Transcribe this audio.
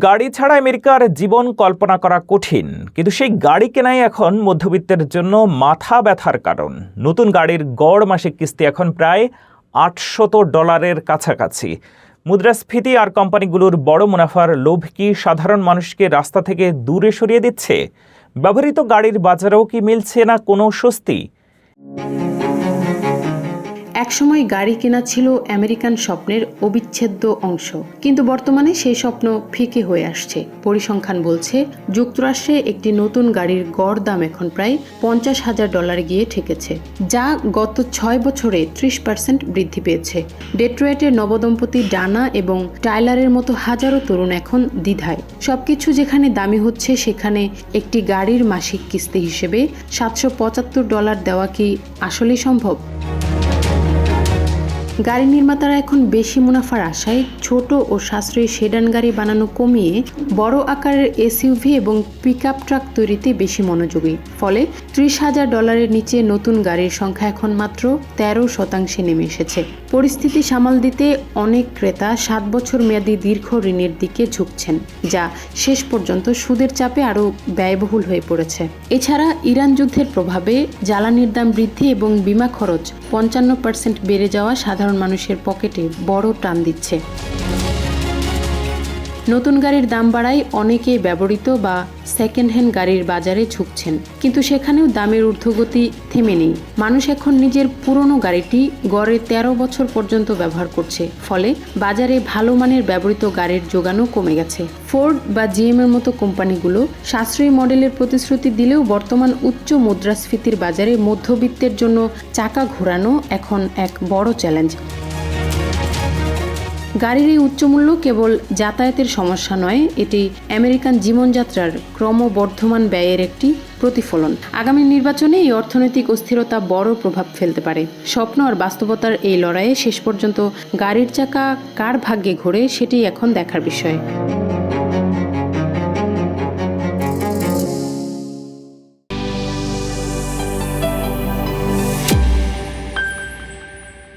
গাড়ি ছাড়া আমেরিকার জীবন কল্পনা করা কঠিন, কিন্তু সেই গাড়ি কেনাই এখন মধ্যবিত্তের জন্য মাথা ব্যথার কারণ। নতুন গাড়ির গড় মাসিক কিস্তি এখন প্রায় $800 কাছাকাছি। মুদ্রাস্ফীতি আর কোম্পানিগুলোর বড় মুনাফার লোভ কি সাধারণ মানুষকে রাস্তা থেকে দূরে সরিয়ে দিচ্ছে? ব্যবহৃত গাড়ির বাজারেও কি মিলছে না কোনো স্বস্তি? একসময় গাড়ি কেনা ছিল আমেরিকান স্বপ্নের অবিচ্ছেদ্য অংশ, কিন্তু বর্তমানে সেই স্বপ্ন ফিকে হয়ে আসছে। পরিসংখ্যান বলছে, যুক্তরাষ্ট্রে একটি নতুন গাড়ির গড় দাম এখন প্রায় $50,000 গিয়ে ঠেকেছে, যা গত 6 বছরে 30% বৃদ্ধি পেয়েছে। ডেট্রয়েটের নবদম্পতি ডানা এবং টাইলারের মতো হাজারো তরুণ এখন দ্বিধায়। সবকিছু যেখানে দামি হচ্ছে, সেখানে একটি গাড়ির মাসিক কিস্তি হিসেবে $775 দেওয়া কি আসলেই সম্ভব? গাড়ি নির্মাতারা এখন বেশি মুনাফার আশায় ছোট ও সাশ্রয়ী সেডান গাড়ি বানানো কমিয়ে বড় আকারের এসইউভি এবং পিকআপ ট্রাক তৈরিতে বেশি মনোযোগী। ফলে $30,000 নিচে নতুন গাড়ির সংখ্যা এখন মাত্র 13% নেমে এসেছে। পরিস্থিতি সামাল দিতে অনেক ক্রেতা 7 বছর মেয়াদী দীর্ঘ ঋণের দিকে ঝুঁকছেন, যা শেষ পর্যন্ত সুদের চাপে আরও ব্যয়বহুল হয়ে পড়েছে। এছাড়া ইরান যুদ্ধের প্রভাবে জ্বালানির দাম বৃদ্ধি এবং বিমা খরচ 55% বেড়ে যাওয়া সাধারণ মানুষের পকেটে বড় টান দিচ্ছে। নতুন গাড়ির দাম বাড়ায় অনেকেই ব্যবহৃত বা সেকেন্ড হ্যান্ড গাড়ির বাজারে ঝুঁকছেন, কিন্তু সেখানেও দামের ঊর্ধ্বগতি থেমে নেই। মানুষ এখন নিজের পুরনো গাড়িটি গড়ে 13 বছর পর্যন্ত ব্যবহার করছে, ফলে বাজারে ভালো মানের ব্যবহৃত গাড়ির যোগানও কমে গেছে। ফোর্ড বা জিএম এর মতো কোম্পানিগুলো সাশ্রয়ী মডেলের প্রতিশ্রুতি দিলেও বর্তমান উচ্চ মুদ্রাস্ফীতির বাজারে মধ্যবিত্তের জন্য চাকা ঘোরানো এখন এক বড় চ্যালেঞ্জ। গাড়ির এই উচ্চমূল্য কেবল যাতায়াতের সমস্যা নয়, এটি আমেরিকান জীবনযাত্রার ক্রমবর্ধমান ব্যয়ের একটি প্রতিফলন। আগামী নির্বাচনে এই অর্থনৈতিক অস্থিরতা বড় প্রভাব ফেলতে পারে। স্বপ্ন আর বাস্তবতার এই লড়াইয়ে শেষ পর্যন্ত গাড়ির চাকা কার ভাগ্যে ঘোরে, সেটি এখন দেখার বিষয়।